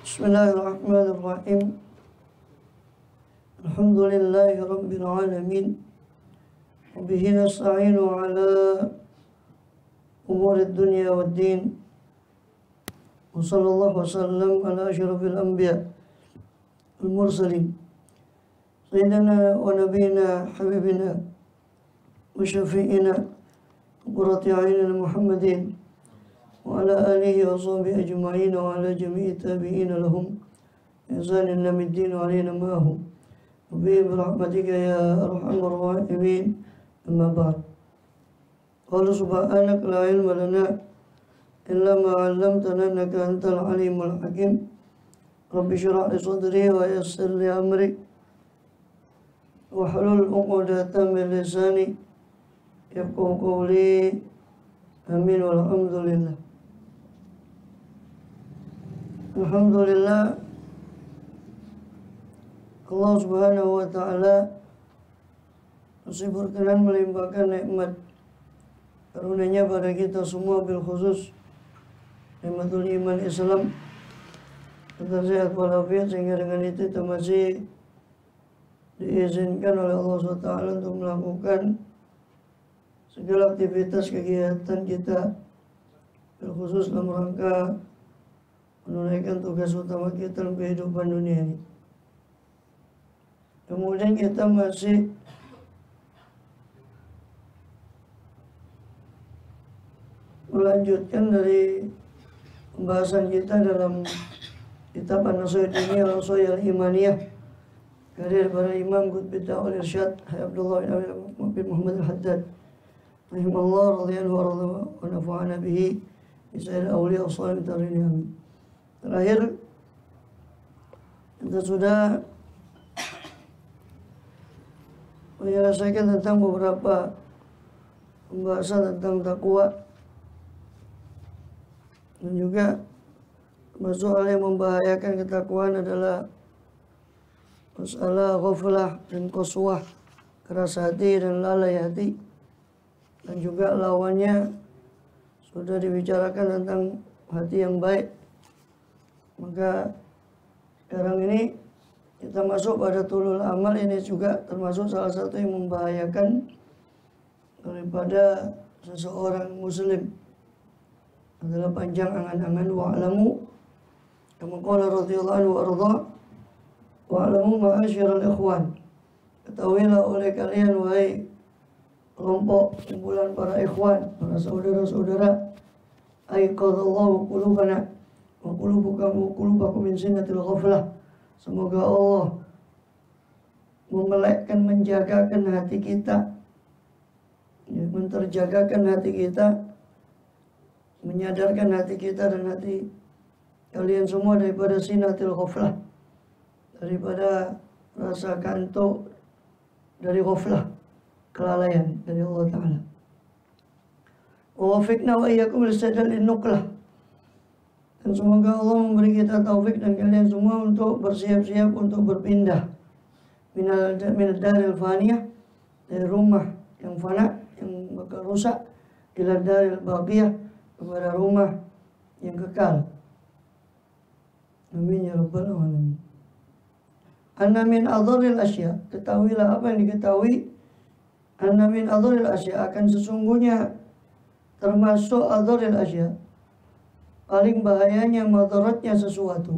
Bismillahirrahmanirrahim. Alhamdulillahi rabbil alamin. Wa bihi nasta'inu ala umurid dunya waddin. Wa sallallahu wa sallam ala asyrafil anbiya wal mursalin. Sayyidina wa nabiyina habibina wa syafi'ina qurrati a'yunina Muhammadin wa ala alihi wa sahbihi ajma'in wa ala jami'i tabi'ina lahum ihsanin ila middin wa alayna ma'ahum wa bi rahmatika ya arhamar rahimin. Amma ba'd. Qala subhanaka la ilma lana illa ma 'allamtana innaka antal alimul hakim. Rabbi shrah li sadri wa yassir li amri wa hlul 'uqdatam min lisani yafqahu qawli. Amin walhamdulillah. Alhamdulillah, Allah subhanahu wa ta'ala masih berkenan melimpahkan nikmat karunia pada kita semua, bil khusus nikmatul iman Islam, serta sehat walafiat, sehingga dengan itu kita masih diizinkan oleh Allah SWT untuk melakukan segala aktivitas kegiatan kita, bil khusus dalam rangka menunaikan tugas utama kita dalam kehidupan dunia ini. Kemudian kita masih melanjutkan dari pembahasan kita dalam kitab An-Nasaihud Diniyah wal Imaniyah karya para Imam Qutb Ta'al Irsyad Abdullah bin Muhammad Al-Haddad rahimallahu radhiyallahu wa nafa'ana bihi bisair awliya as-salihin tarini amin. Terakhir kita sudah menyelesaikan tentang beberapa pembahasan tentang takwa, dan juga termasuk hal yang membahayakan ketakwaan adalah masalah ghaflah dan qaswah, keras hati dan lalai hati, dan juga lawannya sudah dibicarakan tentang hati yang baik. Maka sekarang ini kita masuk pada tulul amal. Ini juga termasuk salah satu yang membahayakan daripada seseorang muslim, adalah panjang angan-angan. Wa'lamu kama qala radhiyallahu anhu wa arda wa'lamu ma'asyiral ikhwan, ketahuilah oleh kalian wahai kelompok kumpulan para ikhwan, para saudara-saudara, aiqadallahu qulubana wa qulubakum min sinatil ghaflah. Semoga Allah memelekkan, menjagakan hati kita, menterjagakan hati kita, menyadarkan hati kita dan hati kalian semua daripada sinatil ghaflah, daripada rasa kantuk, dari ghaflah, kelalaian dari Allah Ta'ala. Wa wafiqna wa iyyakum lisadalin nuqlah. Dan semoga Allah memberi kita taufik dan kalian semua untuk bersiap-siap untuk berpindah minal daril faniyah, dari rumah yang fana, yang bakal rusak, ila daril baqiyah, kepada rumah yang kekal. Amin ya rabbal alamin. Anna min adharril asya, ketahuilah apa yang diketahui, anna min adharril asya, akan sesungguhnya termasuk adharril asya, paling bahayanya, madaratnya sesuatu,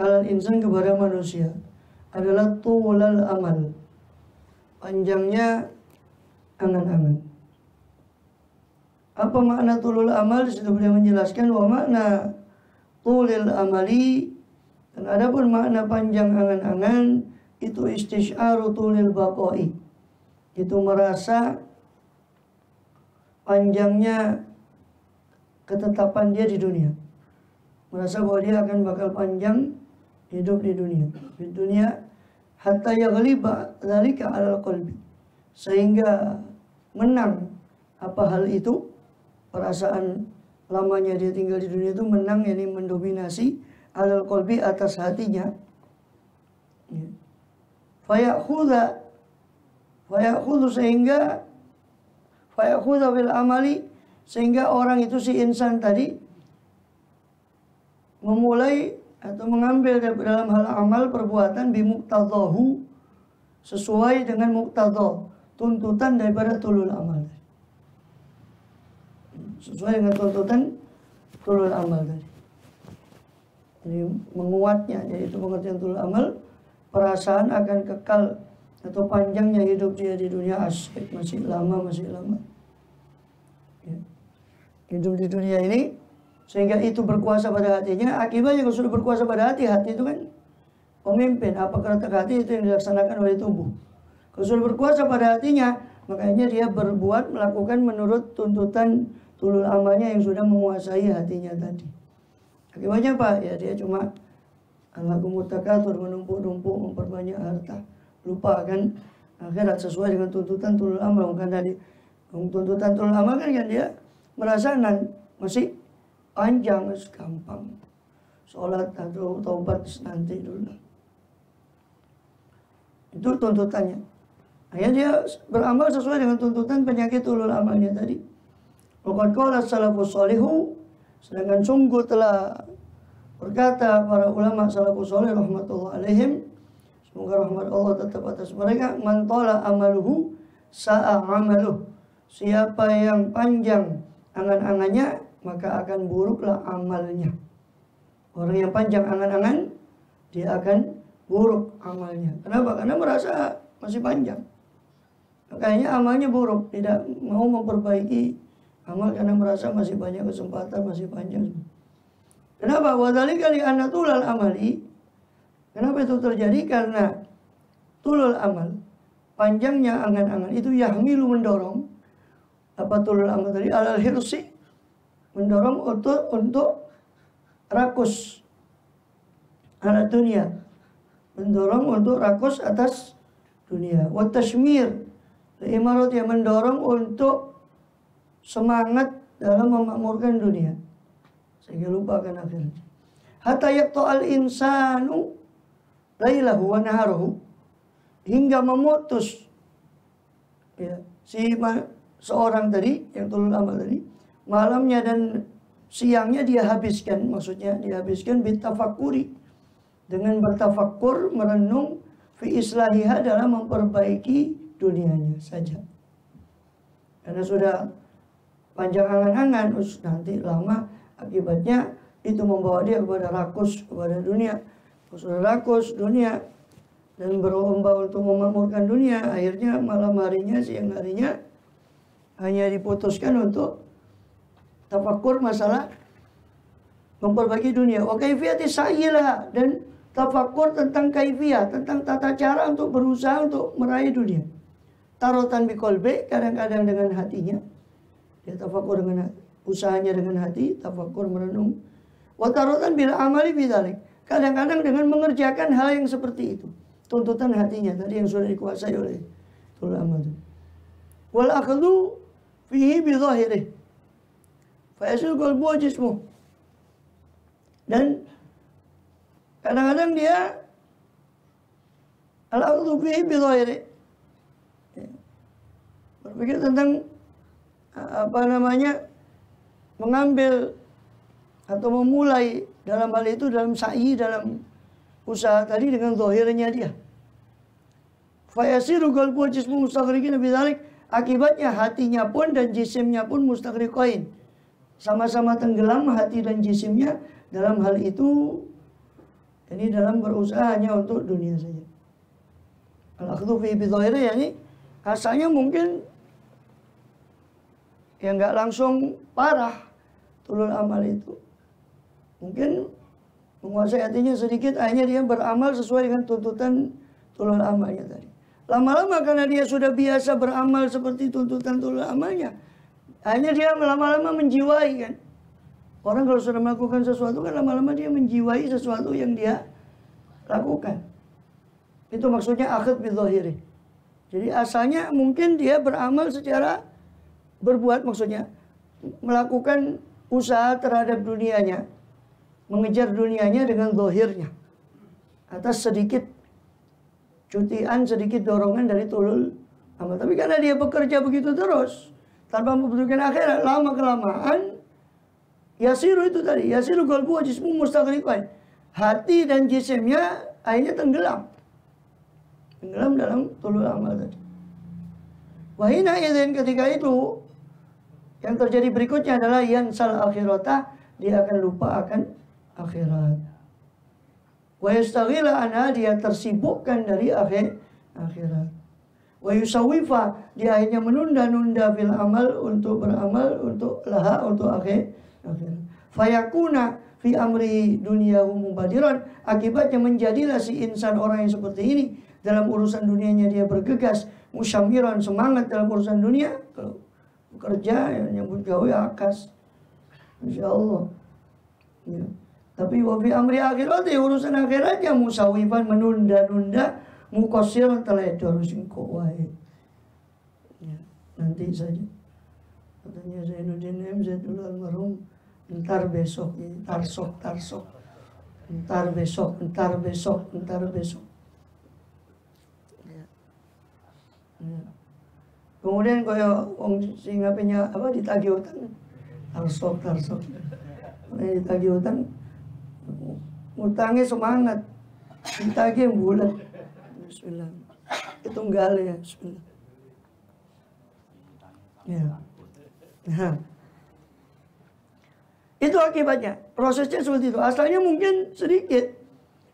alal insan, kepada manusia, adalah tulal amal, panjangnya angan-angan. Apa makna tulul amal? Di situ beliau menjelaskan wa makna tulil amali, dan adapun makna panjang angan-angan itu istish'aru tulil baqai, itu merasa panjangnya ketetapan dia di dunia, merasa bahwa dia akan bakal panjang hidup di dunia hatta yaghliba dzalika 'alal qalbi, sehingga menang apa hal itu, perasaan lamanya dia tinggal di dunia itu menang, yakni mendominasi 'alal qalbi, atas hatinya. Fayakhudha sehingga fayakhudha bil amali, sehingga orang itu, si insan tadi, memulai atau mengambil dalam hal amal perbuatan bimuqtadahu, sesuai dengan muqtadah, tuntutan daripada tulul amal. Sesuai dengan tuntutan tulul amal tadi. Jadi menguatnya, yaitu pengertian tulul amal, perasaan akan kekal atau panjangnya hidup dia di dunia, asyik, masih lama. Ya. Hidup di dunia ini, sehingga itu berkuasa pada hatinya. Akibatnya kalau sudah berkuasa pada hati itu kan pemimpin. Apa kata hati itu yang dilaksanakan oleh tubuh. Kalau sudah berkuasa pada hatinya, makanya dia berbuat, melakukan menurut tuntutan tulul amalnya yang sudah menguasai hatinya tadi. Akibatnya apa? Ya dia cuma alhaqumut takatsur, menumpuk-numpuk, memperbanyak harta, lupa kan akhirat sesuai dengan tuntutan tulul amal. Karena tadi tuntutan tulul amal kan dia merasa masih panjang, gampang. Sholat atau taubat nanti dulu. Itu tuntutannya. Akhirnya dia beramal sesuai dengan tuntutan penyakit ulul amalnya tadi. Waqad qala salafus shalihu, sedangkan sungguh telah berkata para ulama salafus shalih rahmatullah alaihim, semoga rahmat Allah tetap atas mereka, man tala amaluhu sa'a amaluh. Siapa yang panjang angan-angannya, maka akan buruklah amalnya. Orang yang panjang angan-angan, dia akan buruk amalnya. Kenapa? Karena merasa masih panjang. Makanya amalnya buruk, tidak mau memperbaiki amal karena merasa masih banyak kesempatan, masih panjang. Kenapa? Wadzalika li anna tulal amali. Kenapa itu terjadi? Karena tulul amal, panjangnya angan-angan itu yahmilu, mendorong. Apa tulul amal tadi? Alal hirsi, mendorong untuk rakus ala dunia, mendorong untuk rakus atas dunia. Wa tashmir, imarat yang mendorong untuk semangat dalam memakmurkan dunia, sehingga lupa akan akhirnya. Hatta yaqta'al insanu lailahu wa naharahu, hingga memutus ya, seorang tadi yang tulul amal tadi, malamnya dan siangnya dia habiskan, maksudnya dia habiskan bitafakuri, dengan bertafakkur, merenung fi islahiha, dalam memperbaiki dunianya saja. Karena sudah panjang angan-angan, nanti lama, akibatnya itu membawa dia kepada rakus kepada dunia. Kalau sudah rakus dunia dan berlomba untuk memakmurkan dunia, akhirnya malam harinya, siang harinya hanya diputuskan untuk tafakkur masalah memperbaiki dunia. Wa kaifiyati sa'yilah, dan tafakkur tentang kaifiyah, tentang tata cara untuk berusaha untuk meraih dunia. Tarotan biqalbi, kadang-kadang dengan hatinya. Dia tafakkur dengan usahanya dengan hati, tafakkur merenung. Wa tarotan bil amali bidzalik, kadang-kadang dengan mengerjakan hal yang seperti itu. Tuntutan hatinya tadi yang sudah dikuasai oleh tulul amal. Wal akhdhu fihi bi dhahirih fa yasul qalbu wa jismuh. Dan kadang-kadang dia al-akhdhu fihi bi dhahirih, berpikir tentang mengambil atau memulai dalam hal itu, dalam sa'i, dalam usaha tadi dengan zahirnya dia. Fayasiru qalbu jismu mustaghriqin bidzalik, akibatnya hatinya pun dan jisimnya pun mustaghriqain, sama-sama tenggelam hati dan jisimnya dalam hal itu. Ini dalam berusaha hanya untuk dunia saja. Al-akhdhu fi bidzahiri, yani asalnya mungkin ya nggak langsung parah tulul amal itu, mungkin menguasai hatinya sedikit, akhirnya dia beramal sesuai dengan tuntutan tulul amalnya tadi. Lama-lama karena dia sudah biasa beramal seperti tuntutan tulul amalnya, akhirnya dia lama-lama menjiwai kan. Orang kalau sudah melakukan sesuatu kan lama-lama dia menjiwai sesuatu yang dia lakukan. Itu maksudnya akhd bidzahiri. Jadi asalnya mungkin dia beramal secara berbuat, maksudnya melakukan usaha terhadap dunianya, mengejar dunianya dengan zahirnya, atas sedikit cutian, sedikit dorongan dari tulul amal. Tapi karena dia bekerja begitu terus tanpa membutuhkan akhirat, lama kelamaan yasiru itu tadi, yasiru qalbu wa jismu mustaghriqan, hati dan jisimnya akhirnya tenggelam. Tenggelam dalam tulul amal tadi. Wahina idzin, ketika itu yang terjadi berikutnya adalah yansal akhirata, dia akan lupa akan akhirat. Wa yastaghila anha, dia tersibukkan dari akhirat. Wa yusawifa, dia akhirnya menunda-nunda fil amal, untuk beramal, untuk akhirat. Fayakuna fi amri dunyahu mubadiran, akibatnya menjadilah si insan, orang yang seperti ini, dalam urusan dunianya dia bergegas, musyamiran, semangat dalam urusan dunia. Kalau bekerja ya nyambut gawe akas, insyaallah ya. Tapi wa fi amri akhirat, urusan akhiratnya musawifan, menunda-nunda, mukosir, teledor singkok wae ya, nanti saja. Katanya Zainuddin MZ dulu almarhum, entar besok ya, tarsok entar besok ya. Ya. Kemudian kaya wong sing ngapenya apa ditagih utang, tarsok ditagih utang, utangnya semangat, ditagih bulat. Bismillah. Itu enggak ya, bismillah. Ya. Nah. Itu akibatnya. Prosesnya seperti itu. Asalnya mungkin sedikit,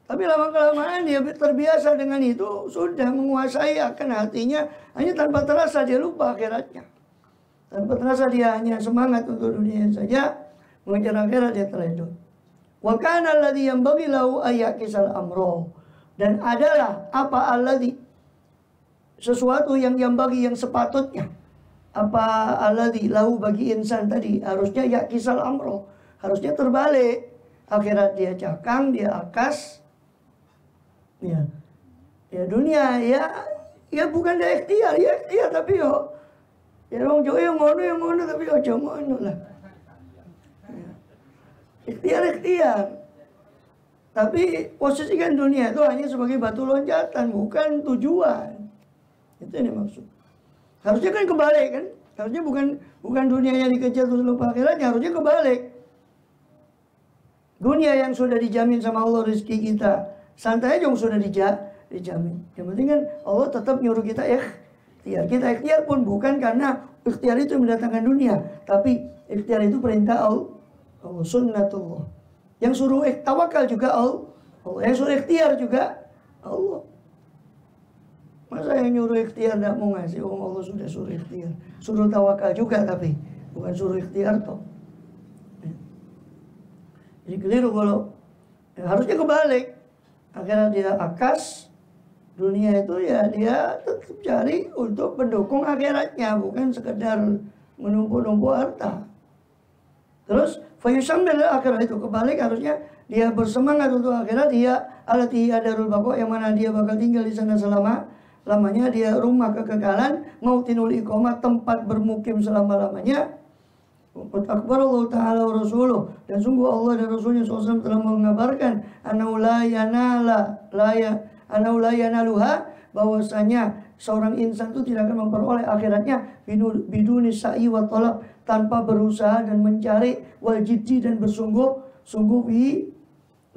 tapi lama-kelamaan dia terbiasa dengan itu, sudah menguasai akan hatinya, hanya tanpa terasa dia lupa akhiratnya. Tanpa terasa dia hanya semangat untuk dunia saja, mengejar akhirat dia teledor. Wa kana alladhi yanbaghi lahu ayyakisal amro. Dan adalah apa alladhi, sesuatu yang bagi, yang sepatutnya. Apa alladhi lahu, bagi insan tadi, harusnya yakisal amro, harusnya terbalik. Akhirat dia cakang, dia akas. Ya. Ya dunia ya bukan dia ikhtiar, ya ikhtiar tapi yo ya wong Jawa yang ngono tapi aja ngono lah. Ya. Ikhtiar. Tapi posisikan dunia itu hanya sebagai batu loncatan, bukan tujuan. Itu yang dimaksud. Harusnya kan kebalik kan? Harusnya bukan dunianya dikejar terus lupa akhiratnya, harusnya kebalik. Dunia yang sudah dijamin sama Allah rezeki kita, santai aja sudah dijamin. Yang penting kan Allah tetap nyuruh kita ikhtiar. Kita ikhtiar pun bukan karena ikhtiar itu mendatangkan dunia, tapi ikhtiar itu perintah Allah, sunnatullah. Yang suruh tawakal juga Allah. Yang suruh ikhtiar juga Allah. Masa yang nyuruh ikhtiar tidak mau ngasih? Allah sudah suruh ikhtiar. Suruh tawakal juga, tapi bukan suruh ikhtiar toh. Jadi keliru kalau harusnya kebalik. Akhirnya dia akas, dunia itu ya dia tetap cari untuk mendukung akhiratnya, bukan sekedar menumpuk-numpuk harta. Terus fayusambil akhirat, itu kebalik, harusnya dia bersemangat untuk akhirat. Dia alati adarul baqo, yang mana dia bakal tinggal di sana selama-lamanya, dia rumah kekekalan, mautinul iqamah, tempat bermukim selama-lamanya. Akbar Allah Ta'ala wa Rasuluh, dan sungguh Allah dan Rasulnya SAW telah mengabarkan annahu la yanaluha, bahwasanya seorang insan itu tidak akan memperoleh akhiratnya biduni sa'i wa talab, tanpa berusaha dan mencari, wal jiddi, dan bersungguh-sungguh fi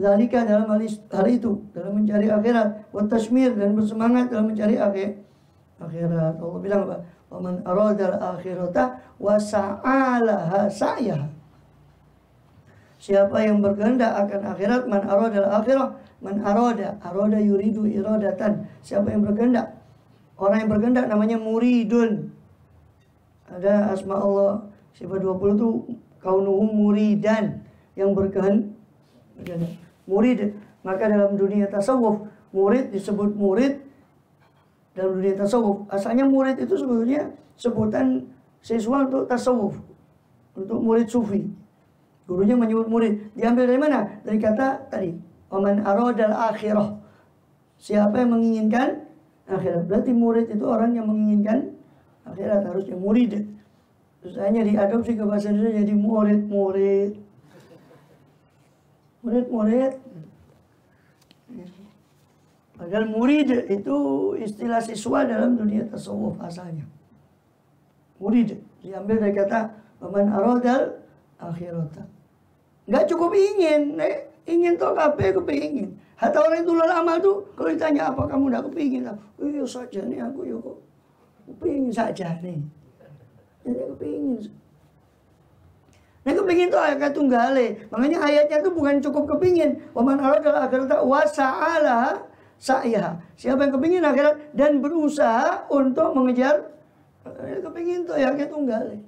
zalika, dalam hal itu, dalam mencari akhirat, wa tashmir, dan bersemangat dalam mencari akhirat. Allah bilang apa? Wa man aradal akhirata wa sa'alaha sa'yaha. Siapa yang berkehendak akan akhirat, man aradal akhirah, man arada yuridu iradatan. Siapa yang berkehendak, orang yang berkehendak namanya muridun. Ada asma Allah sifat 20 itu kaunuhum muridan, yang berkehendak, murid. Maka dalam dunia tasawuf, murid disebut murid. Dalam dunia tasawuf, asalnya murid itu sebetulnya sebutan siswa untuk tasawuf, untuk murid sufi. Gurunya menyebut murid. Diambil dari mana? Dari kata tadi, waman aradal akhirah. Siapa yang menginginkan akhirat. Berarti murid itu orang yang menginginkan akhirat, harusnya murid. Terus hanya diadopsi ke bahasa Indonesia jadi murid. Padahal murid itu istilah siswa dalam dunia tasawuf asalnya. Murid diambil dari kata waman aradal akhirata. Nggak cukup ingin, Ingin toh kabeh kepingin. Hatta orang itu amal tuh kalau ditanya apa kamu ndak kepingin? Iya saja nih aku yo kok kepingin saja nih. Jadi kepingin. Nah kepingin itu ayat tunggale. Makanya ayatnya itu bukan cukup kepingin. Waman aradal akhirata wa sa'ala sa'yaha. Siapa yang kepingin akhirat dan berusaha untuk mengejar kepingin itu ayat tunggale.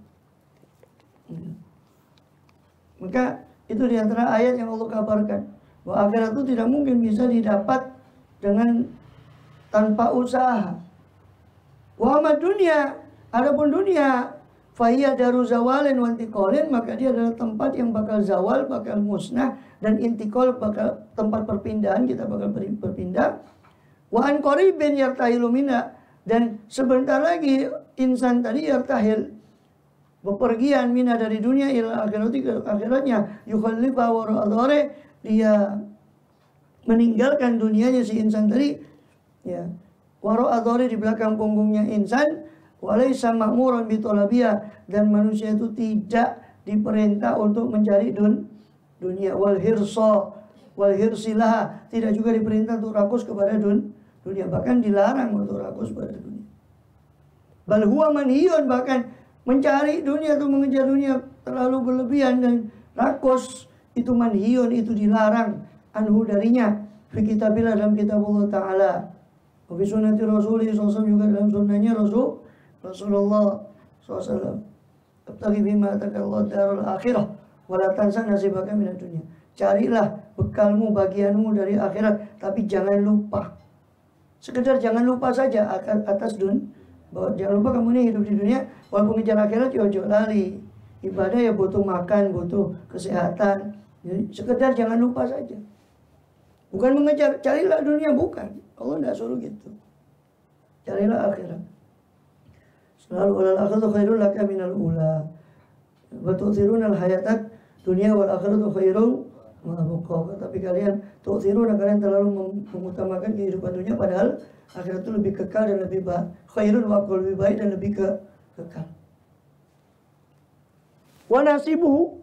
Maka itu diantara ayat yang Allah kabarkan bahwa akhirat itu tidak mungkin bisa didapat dengan tanpa usaha. Wa amad dunia, adapun dunia, fahiya daru zawalin wa intiqalin, maka dia adalah tempat yang bakal zawal, bakal musnah, dan intiqal bakal tempat perpindahan, kita bakal berpindah. Wa an qaribin yartahilu minha, dan sebentar lagi insan tadi yartahil, bepergian mina dari dunia ila akhirati ke akhiratnya, yukhallifa wara adhari, dia meninggalkan dunianya si insan tadi ya, wara adhari di belakang punggungnya insan, walaysa ma'muran bitolabiyah, dan manusia itu tidak diperintah untuk mencari dunia, wal hirsilah, tidak juga diperintah untuk rakus kepada dunia, bahkan dilarang untuk rakus pada dunia. Bal huwa manhiyun, bahkan mencari dunia atau mengejar dunia terlalu berlebihan dan rakus itu manhiyun, itu dilarang anhu darinya fi kitabillah, dalam kitab Allah Ta'ala, wa fi sunnati Rasulullah SAW, juga dalam sunnahnya Rasulullah SAW. Abtaghi bima atakallahu darul akhirah wa la tansa nasibaka minad dunya. Carilah bekalmu, bagianmu dari akhirat, tapi jangan lupa. Sekedar jangan lupa saja atas bahwa jangan lupa kamu ini hidup di dunia, walaupun ngejar akhirat ya ojo lali. Ibadah ya butuh makan, butuh kesehatan. Jadi, sekedar jangan lupa saja. Bukan mengejar, carilah dunia, bukan. Allah tidak suruh gitu. Carilah akhirat. Selalu walal akhiratu khairul laka minal ula. Wa tu'thiruna al-hayatat dunia wal akhiratu khairul ma baqa. Tapi kalian tu'thiruna, kalian terlalu mengutamakan kehidupan dunia, padahal akhirat itu lebih kekal dan lebih baik. Khairun wa aqwal, lebih baik dan lebih kekal. Wa nasibuhu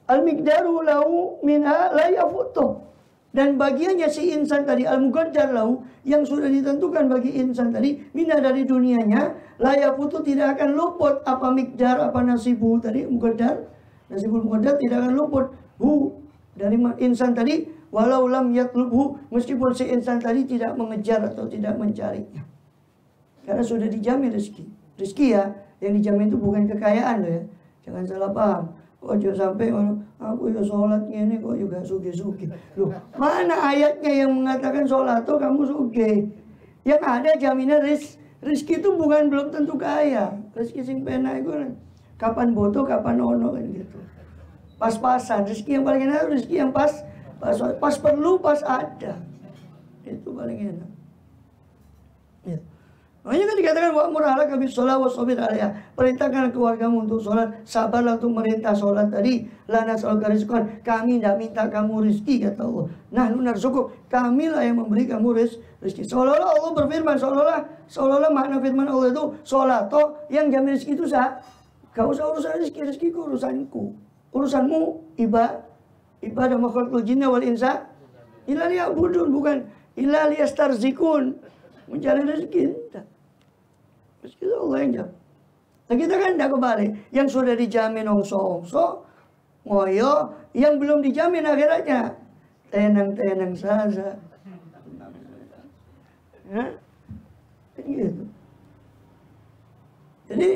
al-miqdaru lahu minha la yafutuh, dan bagiannya si insan tadi al-muqaddar lahu, yang sudah ditentukan bagi insan tadi minha dari dunianya, la yafutuh, tidak akan luput. Apa miqdar, apa nasibu tadi, muqaddar, nasibul muqaddar tidak akan luput hu dari insan tadi, walau lam yatlubhu, meskipun si insan tadi tidak mengejar atau tidak mencarinya, karena sudah dijamin rezeki. Rezeki ya, yang dijamin itu bukan kekayaan loh ya. Jangan salah paham. Ojo sampai aku ya sholatnya ini kok juga suge-suge. Loh, mana ayatnya yang mengatakan sholat tuh kamu suge? Yang ada jaminan rezeki itu bukan belum tentu kaya. Rezeki sing pena itu kapan boto, kapan ono kan gitu. Pas-pasan. Rezeki yang paling enak rezeki yang pas perlu, pas ada. Itu paling enak. Ya. Makanya kan dikatakan wa'mur ahlaka bis-shalah wasbir 'alaiha. Perintahkan keluargamu untuk sholat, sabarlah untuk merintah sholat tadi. La nas'aluka rizqan, kami tidak minta kamu rezeki, kata Allah. Nahnu narzuquk, kamilah yang memberi kamu rezeki. Seolah-olah Allah berfirman, seolah-olah makna firman Allah itu sholat toh yang jamin rezeki itu sah. Gak usah urusan rezekiku urusanku. Urusanmu ibadah makhlukul jinna wal insa illa liya'budun, bukan illa liyastarzikun, mencari rezeki. Rezeki itu Allah yang jawab. Nah kita kan tidak kebalik. Yang sudah dijamin ongso-ongso, ngoyo, yang belum dijamin akhiratnya tenang-tenang saja. Ya, gitu. Jadi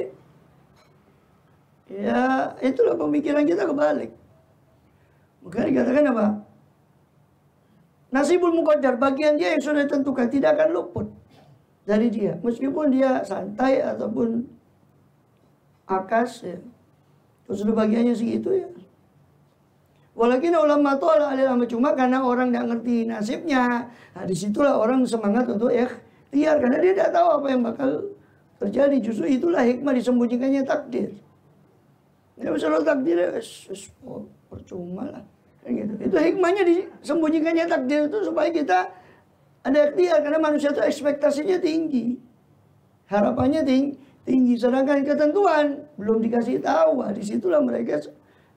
ya itulah pemikiran kita kebalik. Maka dikatakan apa? Nasibul muqaddar, bagian dia yang sudah ditentukan tidak akan luput dari dia, meskipun dia santai ataupun akas ya. Terus sudah bagiannya segitu ya. Walakin ulama tola alilama, cuma karena orang tidak ngerti nasibnya, nah disitulah orang semangat untuk ikhtiar, karena dia tidak tahu apa yang bakal terjadi. Justru itulah hikmah disembunyikannya takdir. Ya misalnya takdir percuma lah. Gitu. Itu hikmahnya disembunyikannya takdir itu supaya kita ada ikhtiar, karena manusia itu ekspektasinya tinggi, harapannya tinggi, sedangkan ketentuan belum dikasih tahu. Disitulah mereka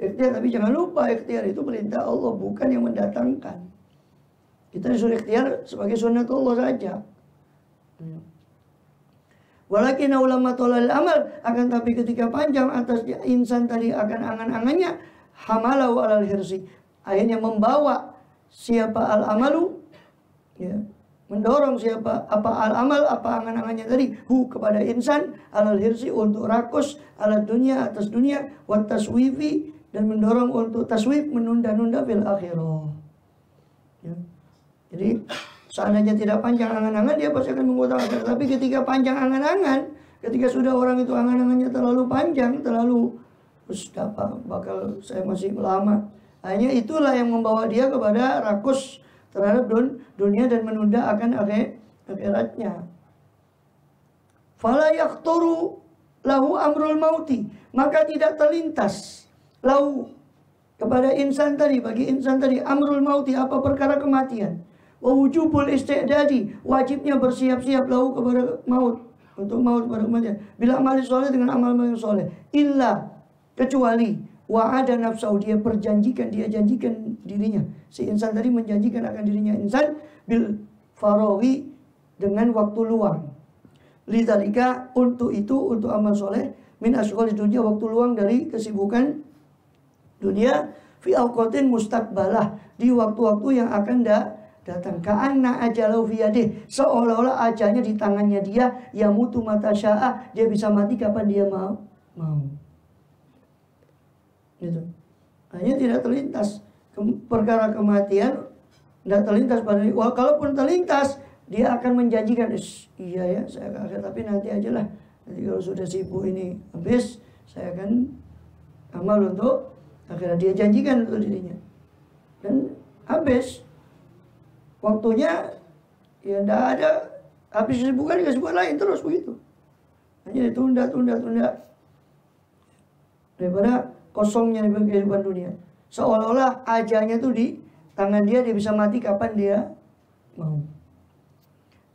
ikhtiar, tapi jangan lupa ikhtiar itu perintah Allah, bukan yang mendatangkan. Kita disuruh ikhtiar sebagai sunnatullah saja. Walakin ulama tolal amal, akan tapi ketika panjang atas insan tadi akan angan-angannya, hamalahu alal hirsi, akhirnya membawa siapa al amalu, ya, mendorong siapa apa al amal, apa angan-angannya tadi, kepada insan alal hirsi, untuk rakus ala dunia, atas dunia, wat taswifi, dan mendorong untuk taswif, menunda-nunda fil akhirah. Ya. Jadi seandainya tidak panjang angan-angan, dia pasti akan mengutamakan. Tapi ketika panjang angan-angan, ketika sudah orang itu angan-angannya terlalu panjang, terlalu bakal saya masih lama, hanya itulah yang membawa dia kepada rakus terhadap dunia dan menunda akan akhiratnya. Fala yaqturu lahu amrul mauti, maka tidak terlintas lahu kepada insan tadi, bagi insan tadi, amrul mauti, apa perkara kematian. Wa wujubul isti'dadi, wajibnya bersiap-siap lahu kepada maut, untuk maut pada kematian, bila amali soleh, dengan amal yang soleh, illa, kecuali wa'ada nafsahu, dia janjikan dirinya, si insan tadi menjanjikan akan dirinya insan bil farawi, dengan waktu luang, lidzalika, untuk itu, untuk amal soleh, min asghali dunia, waktu luang dari kesibukan dunia, fi awqatin mustaqbalah, di waktu-waktu yang akan datang. Ka'anna ajalau fi yadih, seolah-olah ajalnya di tangannya dia, yamutu mata sya'a, dia bisa mati kapan dia mau. Gitu. Hanya tidak terlintas perkara kematian, tidak terlintas pada dia. Kalaupun terlintas, dia akan menjanjikan, iya ya, saya akan, tapi nanti ajalah, nanti kalau sudah sibuk ini habis, saya akan amal untuk akhirnya, dia janjikan untuk dirinya, dan habis waktunya, ya tidak ada, habis kesibukan lain terus begitu, hanya ditunda daripada kosongnya di kehidupan dunia, seolah-olah ajalnya itu di tangan dia bisa mati kapan dia mau.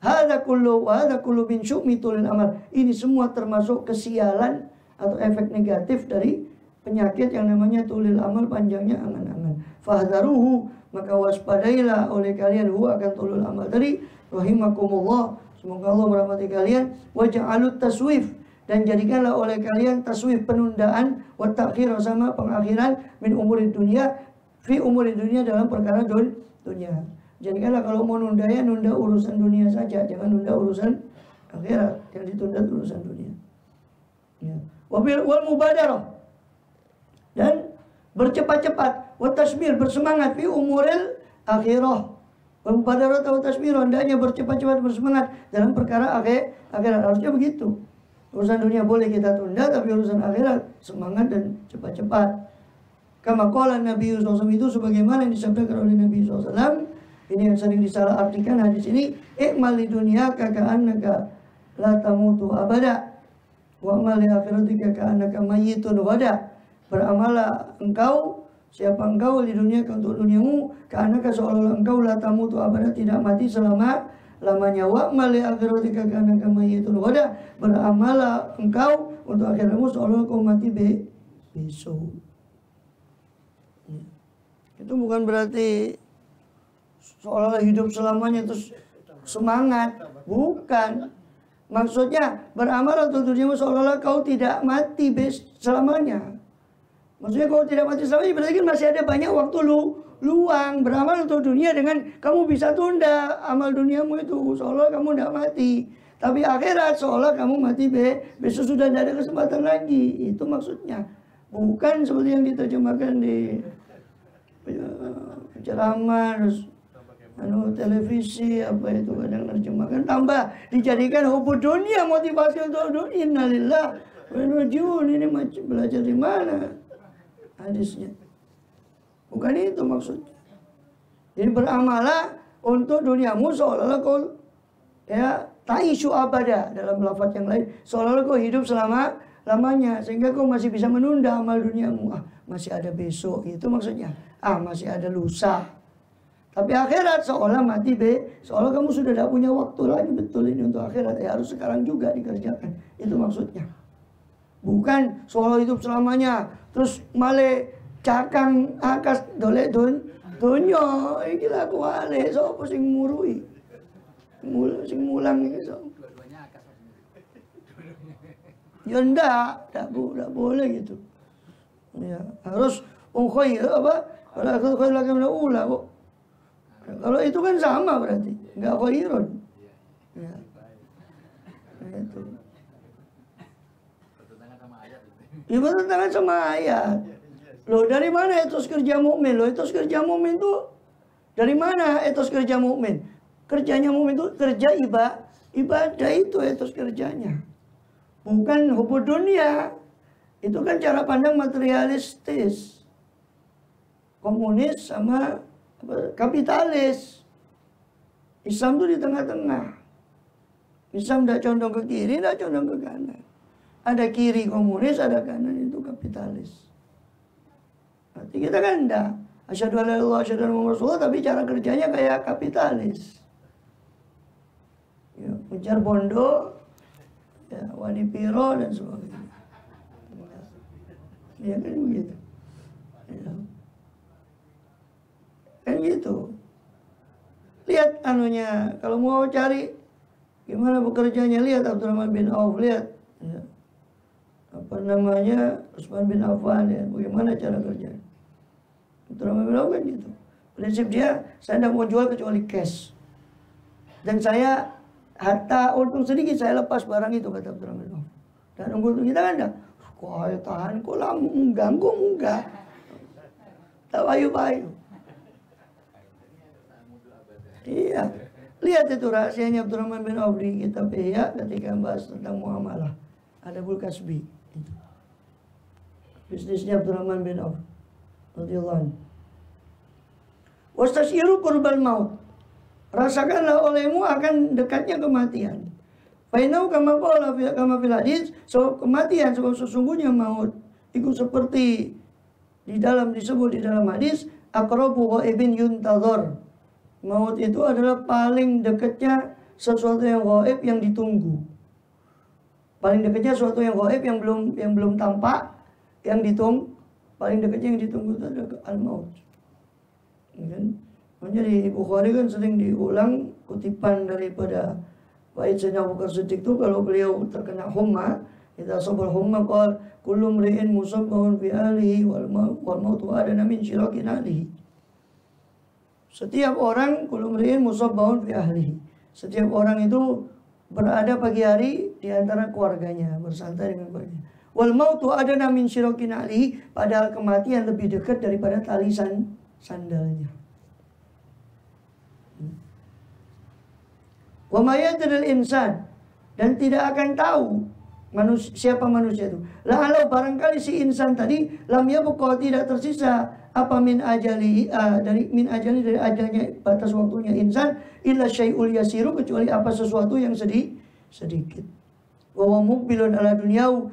Hadza kullu min syu'mi tulil amal, ini semua termasuk kesialan atau efek negatif dari penyakit yang namanya tulil amal, panjangnya angan-angan. Fahdharuhu, maka waspadailah oleh kalian akan tulul amal tadi, rahimakumullah, semoga Allah merahmati kalian. Waja'alut taswif, dan jadikanlah oleh kalian taswif, penundaan, wa ta'khir, sama pengakhiran, min umuri dunia, fi umuri dunia, dalam perkara dunia. Jadikanlah kalau mau nunda, ya nunda urusan dunia saja, jangan nunda urusan akhirat, yang ditunda urusan dunia. Ya. Wal mubadarah, dan bercepat-cepat, wa tasbir, bersemangat, fi umuril akhirah. Wal mubadarah atau tasbir, hendaknya bercepat-cepat, bersemangat dalam perkara akhirat. Harusnya begitu. Urusan dunia boleh kita tunda, tapi urusan akhirat semangat dan cepat-cepat. Kama qala Nabi SAW, itu sebagaimana yang disampaikan oleh Nabi SAW. Ini yang sering disalah artikan hadis ini, ikmal di dunia ka'annaka la tamutu abada, wa amal li akhiratika ka'annaka mayyitun ghada. Beramalah engkau, siapa engkau di dunia, untuk duniamu, ka'annaka, seolah-olah engkau la tamutu abada, tidak mati selama-lamanya, wa amal li akhiratika ka'annaka mayyitun ghada. Beramalah engkau untuk akhiratmu seolah-olah kau mati besok. Itu bukan berarti seolah-olah hidup selamanya terus semangat, bukan. Maksudnya beramal untuk duniamu seolah-olah kau tidak mati selamanya. Maksudnya kau tidak mati selamanya berarti kan masih ada banyak waktu luang. Beramal untuk dunia dengan kamu bisa tunda amal duniamu itu seolah kamu tidak mati. Tapi akhirat seolah kamu mati besok sudah tidak ada kesempatan lagi. Itu maksudnya. Bukan seperti yang diterjemahkan di ceramah, televisi, apa itu kadang terjemahkan, tambah dijadikan hubud dunia, motivasi untuk dunia. Innalillah wa inna ilaihi raji'un. Ini macam belajar di mana hadisnya? Bukan itu maksudnya. Jadi beramalah untuk duniamu seolah-olah kau ta'ishu abada, dalam lafaz yang lain, seolah-olah kau hidup selama-lamanya, sehingga kau masih bisa menunda amal duniamu. Masih ada besok, itu maksudnya. Masih ada lusa. Tapi akhirat seolah mati seolah kamu sudah tidak punya waktu lagi. Betul, ini untuk akhirat, harus sekarang juga dikerjakan. Itu maksudnya. Bukan seolah hidup selamanya, terus cakang akas dolek donyo iki lah kuale sapa sing murui sing mulang iki sapa ya ndak boleh gitu ya harus khair apa kalau khair lagi mana ula kok kalau itu kan sama berarti enggak khairun ya itu ya bertentangan sama ayat. Loh dari mana etos kerja mukmin? Loh etos kerja mukmin itu dari mana etos kerja mukmin? Kerjanya mukmin itu kerja ibadah itu etos kerjanya. Bukan hubud dunia. Itu kan cara pandang materialistis. Komunis sama kapitalis. Islam itu di tengah-tengah. Islam tidak condong ke kiri, tidak condong ke kanan. Ada kiri komunis, ada kanan itu kapitalis. Nanti kita kan enggak. Asyhadu an la ilaha illallah, asyhadu anna Muhammadar Rasulullah, tapi cara kerjanya kayak kapitalis. Ya, mencar bondo, ya, wani piro dan sebagainya. Ya kan begitu. Ya. Kan gitu. Lihat anunya, kalau mau cari gimana bekerjanya, lihat Abdurrahman bin Auf, lihat. Ya. Apa namanya, Utsman bin Affan, ya, bagaimana cara kerjanya. Abdurrahman bin Auf kan gitu. Prinsip dia, saya tidak mau jual kecuali cash. Dan saya harta untung sedikit saya lepas barang itu, kata Abdurrahman bin Auf. Dan untung kita kan enggak. Kok ayo tahan, kok lah mengganggu enggak. Tak payu-payu. Iya. Lihat itu rahasianya Abdurrahman bin Auf di kitab Ihya ketika membahas tentang muamalah. Ada Bulkasbi. Bisnisnya Abdurrahman bin Auf radhiyallahu anhu. Wastasyiru qurbal maut. Rasakanlah olehmu akan dekatnya kematian. Fainau kama qala kama fil hadis, so kematian sebab sesungguhnya maut itu seperti disebut di dalam hadis aqrabu ghaibin yuntazar. Maut itu adalah paling dekatnya sesuatu yang gaib yang ditunggu. Paling dekatnya sesuatu yang gaib yang belum tampak, yang ditunggu. Paling dekatnya yang ditunggu itu adalah al-maut. Kan? Makanya di Bukhari kan sering diulang kutipan daripada Wa'id Sayyidina Abu Bakar Siddiq itu kalau beliau terkena humma, idza sabal humma qala kullu mri'in musabbahun fi ahlihi wal mautu adana min syiraki nalihi. Setiap orang kullu mri'in musabbahun fi ahlihi. Setiap orang itu berada pagi hari di antara keluarganya, bersantai dengan keluarganya. Wal mautu adana min syiraki nalihi, padahal kematian lebih dekat daripada tali sandalnya. Wa ma yadril insan, dan tidak akan tahu siapa manusia itu. Lalu barangkali si insan tadi lam yabqa, tidak tersisa apa min ajali dari ajalnya, batas waktunya insan, illa syai'ul yasiru, kecuali apa sesuatu yang sedikit. Wa muqbilun ala dunyau,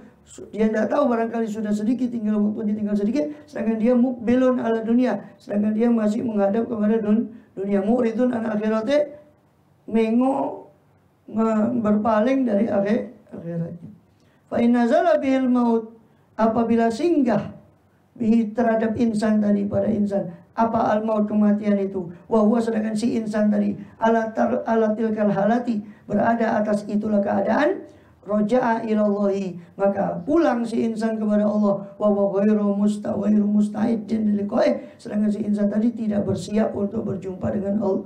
dia tidak tahu barangkali sudah sedikit, tinggal waktunya tinggal sedikit, sedangkan dia muqbilun ala dunya, sedangkan dia masih menghadap kepada dunia. Muridun an akhirate, berpaling dari akhiratnya. Fa in nazala bihil maut, apabila singgah bihi terhadap insan tadi, pada insan, apa al maut, kematian itu, wa huwa, sedangkan si insan tadi ala tilkal halati, berada atas itulah keadaan, roja'a ilallahi, maka pulang si insan kepada Allah, wa ghairu musta'idin liqa'i, sedangkan si insan tadi tidak bersiap untuk berjumpa dengan Allah,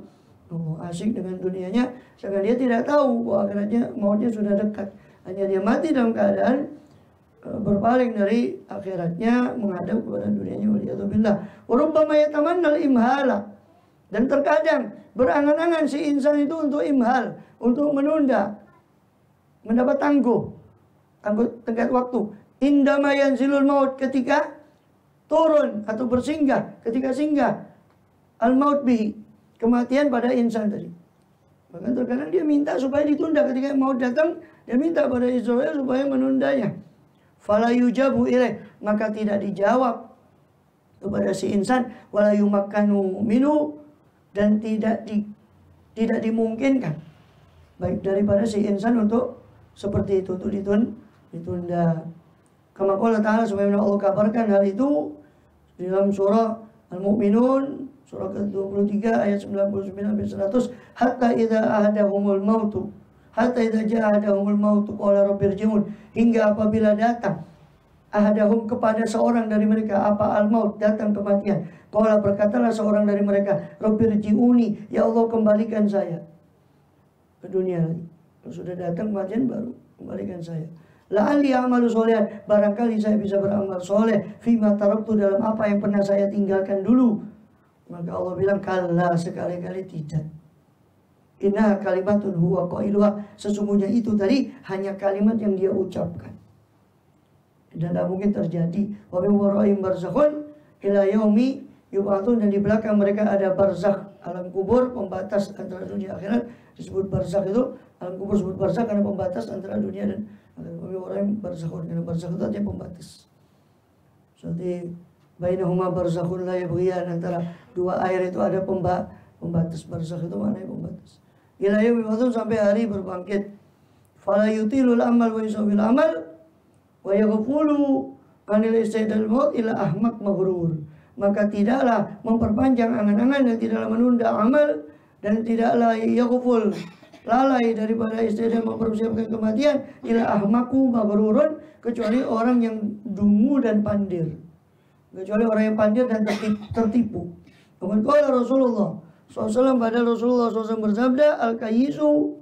asyik dengan dunianya, sedangkan dia tidak tahu bahwa akhirnya mautnya sudah dekat. Hanya dia mati dalam keadaan berpaling dari akhiratnya, menghadap kepada dunianya. Waliyadzubillah. Wa rubbama yatamannal imhala, dan terkadang berangan-angan si insan itu untuk imhal, untuk menunda, mendapat tangguh tenggat waktu. Indama yanzilul maut, ketika turun atau bersinggah, ketika singgah al maut bihi, kematian pada insan tadi. Bahkan terkadang dia minta supaya ditunda, ketika mau datang dia minta pada Israel supaya menundanya. Fala yujabu ilaih, maka tidak dijawab kepada si insan, wala yumakkanu minhu, dan tidak dimungkinkan baik daripada si insan untuk seperti itu, untuk ditunda. Kama qala ta'ala, sebagaimana Allah kabarkan hal itu Di dalam surah Al-Mu'minun surah ke-23 ayat 99 sampai 100, hatta idza ahadahumul mautu hatta idza ja'ahadahumul mautu qala rabbirji'un, hingga apabila datang ahadahum kepada seorang dari mereka apa al-maut, datang kematian, qala berkatalah seorang dari mereka, rabbirji'uni, ya Allah kembalikan saya ke dunia lagi. Kalau sudah datang kematian baru kembalikan saya. La'alli amalu solehan, barangkali saya bisa beramal soleh fima taraktu, dalam apa yang pernah saya tinggalkan dulu. Maka Allah bilang, kalla, sekali-kali tidak. Inna kalimatun huwa qailuha, sesungguhnya itu tadi hanya kalimat yang dia ucapkan dan tidak mungkin terjadi. Wa bi waraihim barzakhun ila yaumi yub'atsun, dan di belakang mereka ada barzakh, alam kubur, pembatas antara dunia akhirat. Disebut barzakh itu, alam kubur disebut barzakh karena pembatas antara dunia dan akhirat. Wa bi waraihim barzakhun, karena barzakh itu artinya pembatas. Seperti bainahuma barzakhun la yabghiyan, antara dua air itu ada pembatas. Barzakh itu maknanya pembatas. Ila yaumi yub'atsun, sampai hari berbangkit. Fala yutilul amal wa yusabil amal wa yaghfulu anil istidal maut ila ahmaq maghrur. Maka tidaklah memperpanjang angan-angan dan tidaklah menunda amal dan tidaklah yaghful, lalai daripada istidal mempersiapkan kematian, ila ahmaku maghrurun, kecuali orang yang dungu dan pandir. Kecuali orang yang pandir dan tertipu. Kemudian qala Rasulullah SAW, pada Rasulullah SAW bersabda, al-kayyisu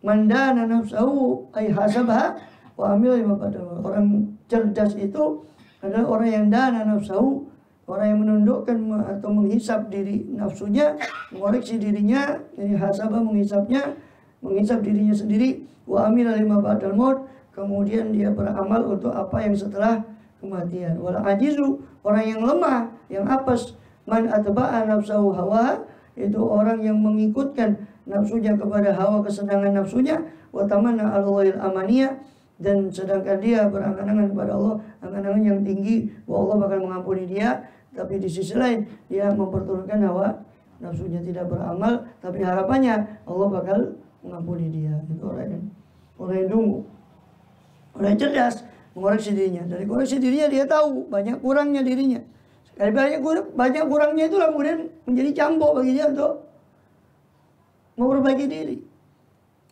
mandana nafsahu ay hasabha wa amila lima padama. Orang cerdas itu adalah orang yang dana nafsahu, orang yang menundukkan atau menghisap diri nafsunya, mengoreksi dirinya, jadi hasabah menghisap dirinya sendiri, wa amila lima badal maut, kemudian dia beramal untuk apa yang setelah kematian. Wal ajizu, orang yang lemah, yang apes, man atba'a nafsahu hawa, itu orang yang mengikutkan nafsunya kepada hawa kesenangan nafsunya, wa tamanna Allahil amaniyah, dan sedangkan dia berangan-angan kepada Allah angan-angan yang tinggi bahwa Allah bakal mengampuni dia, tapi di sisi lain dia memperturunkan hawa nafsunya, tidak beramal tapi harapannya Allah bakal mengampuni dia. Itu orang yang dungu. Orang yang cerdas mengoreksi dirinya. Dari koreksi dirinya dia tahu banyak kurangnya dirinya. Sekali banyak kurangnya itulah kemudian menjadi cambuk bagi dia untuk memperbaiki diri.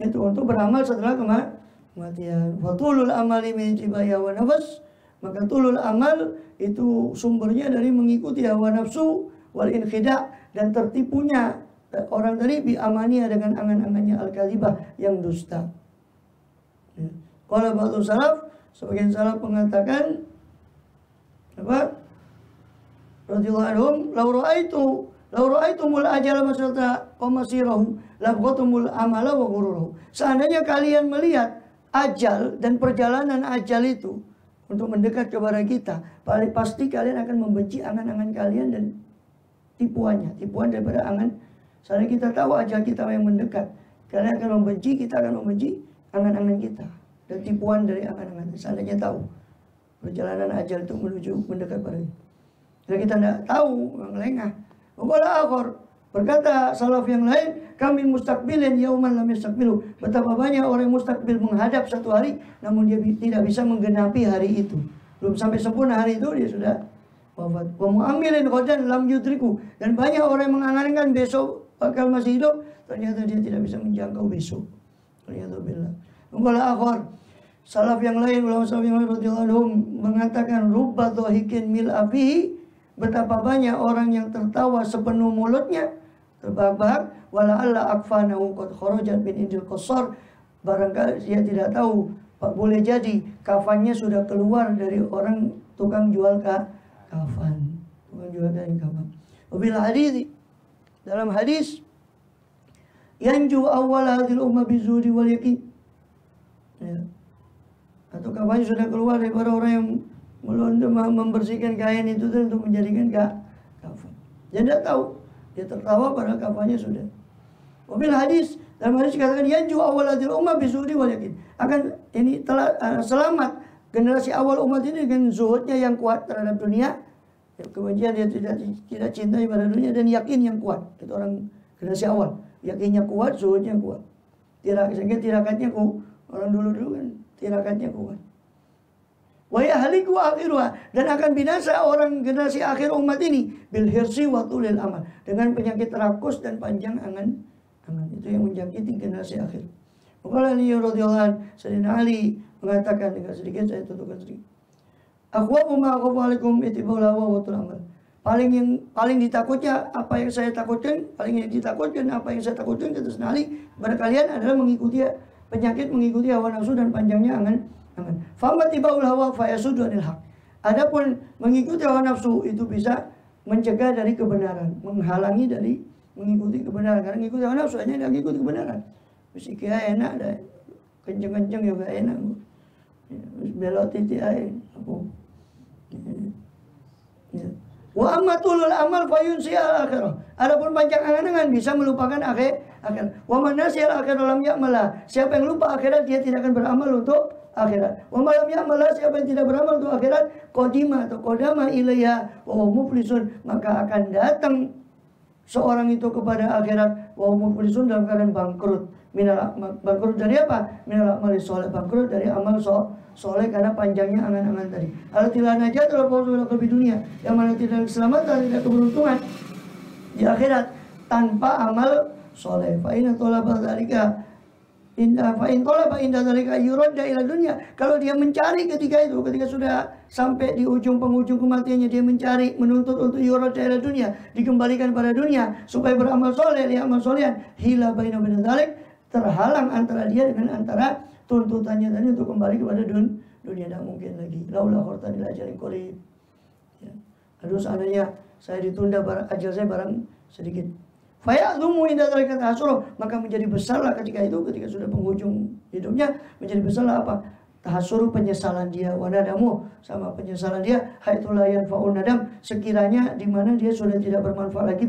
Itu untuk beramal setelah kematian. Fatulul amali min tibaya wa nafas, maka tulul amal itu sumbernya dari mengikuti hawa nafsu, wal inkhida, dan tertipunya orang tadi bi amaniya dengan angan-angannya al-kadzibah yang dusta. Qala ba'du salaf, sebagian salaf mengatakan apa? Radhiyallahu anhum, law ra'aitumul ajala masyata wa masirahu labghatumul amala wa ghururahu. Seandainya kalian melihat ajal dan perjalanan ajal itu untuk mendekat kepada kita, pasti kalian akan membenci angan-angan kalian dan tipuan daripada angan. Seandainya kita tahu ajal kita yang mendekat, kalian akan membenci, kita akan membenci angan-angan kita dan tipuan dari angan-angan. Seandainya tahu perjalanan ajal itu menuju mendekat pada kita. Kalau kita tidak tahu, lengah. Wala akhor, berkata salaf yang lain, kami mustaqbilin yauman lam yastaqbilu. Betapa banyak orang mustakbil menghadap satu hari, namun dia tidak bisa menggenapi hari itu. Belum sampai sempurna hari itu dia sudah wafat. Wa mu'amilin ghadan lam yudriku, dan banyak orang yang mengangankan besok bakal masih hidup, ternyata dia tidak bisa menjangkau besok. Ternyata billah. Wala akhor, salaf yang lain, ulama salaf yang lain radhiyallahu anhum mengatakan rubba dhahikin mil afihi, betapa banyak orang yang tertawa sepenuh mulutnya, terbahak-bahak, wala alla akfanahu qad kharajat min indil qasar, barangkali dia tidak tahu, boleh jadi kafannya sudah keluar dari orang tukang jual kafan, tukang jual kain kafan. Wabil hadis, dalam hadis, yanju awwal hadil ummah bizuri wal yakin, ya. Atau kafannya sudah keluar daripada orang yang membersihkan kain itu untuk menjadikan kafan. Dia tidak tahu, dia tertawa padahal kafannya sudah. Wabil hadis, dalam hadis dikatakan yanju awalatil ummah bizuri wal yakin, akan ini telah selamat generasi awal umat ini dengan zuhudnya yang kuat terhadap dunia, kemudian dia tidak cintai pada dunia, dan yakin yang kuat. Itu orang generasi awal, yakinnya kuat, zuhudnya kuat. Sehingga tirakatnya orang dulu kan tirakatnya kuat. Wa yahliku akhiruha, dan akan binasa orang generasi akhir umat ini bil hirsi wa tulil amal, dengan penyakit rakus dan panjang angan. Itu yang menjangkiti generasi akhir. Maka Ali radhiyallahu anhu, Sayyidina Ali mengatakan, dengan sedikit saya tutupkan sedikit. Akhwafu ma akhafu alaikum ittiba'ul hawa wa tul amal. Paling ditakutnya apa yang saya takutkan, paling yang ditakutkan apa yang saya takutkan kata Sayyidina Ali kepada kalian adalah mengikuti penyakit, mengikuti hawa nafsu dan panjangnya angan. Fama tibaul hawa fayasudu anil haq. Adapun mengikuti hawa nafsu itu bisa mencegah dari kebenaran, menghalangi dari mengikuti kebenaran. Karena mengikuti hawa nafsu hanya mengikuti kebenaran. Mesti kaya enak dah, kenceng-kenceng juga enak. Belok titik air. Wa amma tulul amal fayunsi al akhirah. Adapun panjang angan-angan bisa melupakan akhirat. Wa man nasiya al akhirah lam ya'mala. Siapa yang lupa akhirat dia tidak akan beramal untuk akhirat. Wa man lam ya'mala, siapa yang tidak beramal untuk akhirat, qadima atau qadama ilaiha wa huwa muflisun, maka akan datang seorang itu kepada akhirat wa huwa muflisun, dalam keadaan bangkrut. Bangkrut dari apa? Minal amali soleh, bangkrut dari amal soleh karena panjangnya angan-angan tadi. Al-tilah najat al-fawzu lebih dunia, yang mana tidak keselamatan, tidak keberuntungan di akhirat tanpa amal soleh. Fa in talaba dzalika yuradda ila dunya. Kalau dia mencari ketika sudah sampai di penghujung kematiannya, dia mencari, menuntut untuk yuradda ila dunya, dikembalikan pada dunia supaya beramal soleh, amal solehan, hila baina dzalik, terhalang antara dia dengan antara tuntutannya tadi untuk kembali kepada dunia. Tidak mungkin lagi. Laula khartani ila ajalin qarib. Ya. Aduh, seandainya saya ditunda ajal saya barang sedikit. Faya'dhumu inda dzalika tahassuruh, maka menjadi besarlah ketika sudah penghujung hidupnya, menjadi besarlah apa? Tahassuruh, penyesalan dia, wa nadamu, sama penyesalan dia, haitsu la yanfa'un nadam, sekiranya di mana dia sudah tidak bermanfaat lagi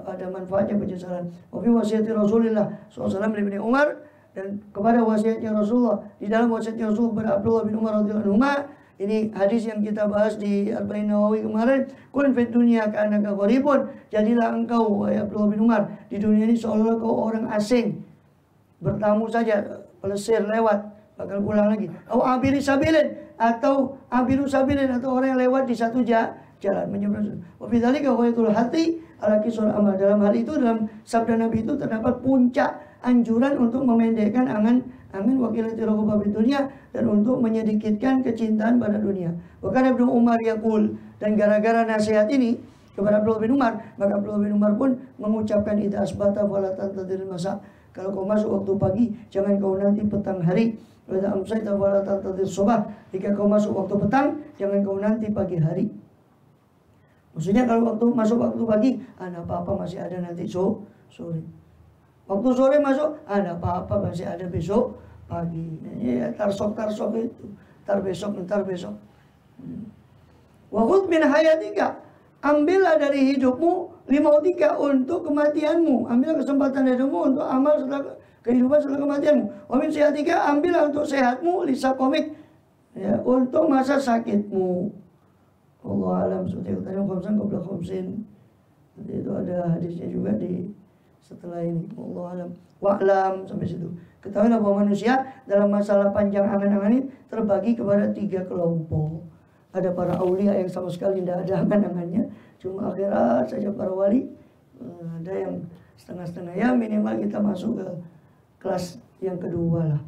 ada manfaatnya penyesalan. Wa fi wasiyati Rasulillah sallallahu alaihi wasallam Umar, dan kepada wasiatnya Rasulullah, di dalam wasiatnya Rasul kepada Abdullah bin Umar radhiyallahu anhu, ini hadis yang kita bahas di Arba'in Nawawi kemarin, kun fid dunya ka'annaka gharibun, jadilah engkau wahai Abdullah bin Umar di dunia ini seolah-olah kau orang asing, bertamu saja, pelesir lewat, bakal pulang lagi. Atau abiru sabilin, atau orang yang lewat di satu jalan menyeberang. Wa fi dzalika ghayatul hati ala kisar amal. Dalam hal itu, dalam sabda Nabi itu terdapat puncak anjuran untuk memendekkan angan wakilati raghabah di dunia, dan untuk menyedikitkan kecintaan pada dunia. Bahkan Ibnu Umar yaqul, dan gara-gara nasihat ini kepada Abdullah bin Umar, maka Abdullah bin Umar pun mengucapkan idza asbata fala tantadhir masa. Kalau kau masuk waktu pagi, jangan kau nanti petang hari. Wa idza amsayta fala tantadhir subah. Jika kau masuk waktu petang, jangan kau nanti pagi hari. Maksudnya kalau masuk waktu pagi, ada apa-apa masih ada nanti sore. Waktu sore masuk, ada apa-apa masih ada besok pagi. Ya, tarsok itu. Ntar besok. Wa khudh min hayatika, ambillah dari hidupmu limautika, untuk kematianmu. Ambillah kesempatan hidupmu untuk amal setelah kehidupan, setelah kematianmu. Wa min sihatika, ambillah untuk sehatmu, lisaqamik, ya, untuk masa sakitmu. Allah alam, seperti katanya khamsan qabla khamsin. Itu ada hadisnya juga di setelah ini. Allah alam. Wa'lam, sampai situ. Ketahuilah bahwa manusia dalam masalah panjang angan-angan ini terbagi kepada 3 kelompok. Ada para aulia yang sama sekali tidak ada angan-angannya, cuma akhirat saja para wali. Ada yang setengah-setengah, ya minimal kita masuk ke kelas yang kedua lah.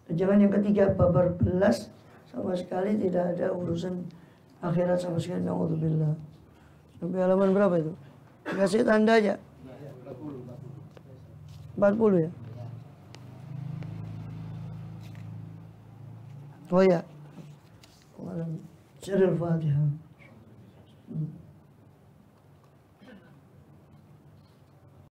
Jangan yang ketiga babar belas, sama sekali tidak ada urusan akhirat sama sekali. Na'udzubillah. Sampai halaman berapa itu? Kasih tanda aja. 40 ya? Oh ya. Sirul Fatihah.